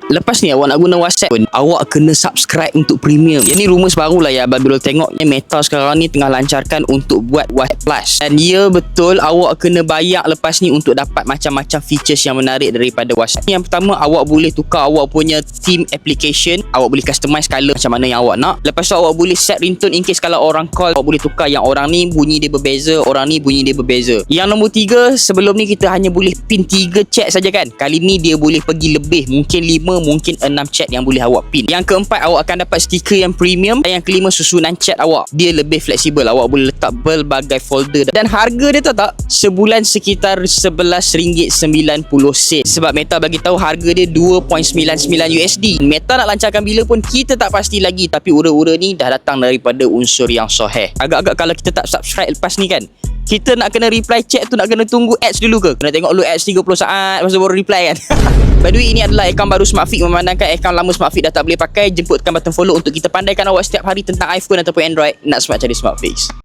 Lepas ni awak nak guna WhatsApp pun, awak kena subscribe untuk premium. Yang ni rumours baru lah ya Abang tengok. Meta sekarang ni tengah lancarkan untuk buat WhatsApp Plus. Dan ya betul, awak kena bayar lepas ni untuk dapat macam-macam features yang menarik daripada WhatsApp. Yang pertama, awak boleh tukar awak punya theme application. Awak boleh customize colour macam mana yang awak nak. Lepas tu awak boleh set ringtone in case kalau orang call, awak boleh tukar yang orang ni bunyi dia berbeza, orang ni bunyi dia berbeza. Yang nombor 3, sebelum ni kita hanya boleh pin 3 chat saja kan. Kali ni dia boleh pergi lebih, mungkin 5, mungkin 6 chat yang boleh awak pin. Yang keempat, awak akan dapat stiker yang premium. Dan yang kelima, susunan chat awak dia lebih fleksibel. Awak boleh letak berbagai folder. Dan harga dia tahu tak, sebulan sekitar RM11.90. Sebab Meta bagi tahu harga dia $2.99. Meta nak lancarkan bila pun kita tak pasti lagi, tapi ura-ura ni dah datang daripada unsur yang sahih. Agak-agak kalau kita tak subscribe lepas ni kan, kita nak kena reply chat tu nak kena tunggu ads dulu ke? Kena tengok dulu ads 30 saat lepas tu baru reply kan. By the way, ini adalah akaun baru Smartfit. Memandangkan akaun lama Smartfit dah tak boleh pakai, jemputkan button follow untuk kita pandaikan awak setiap hari tentang iPhone ataupun Android. Nak smart cari Smartfit.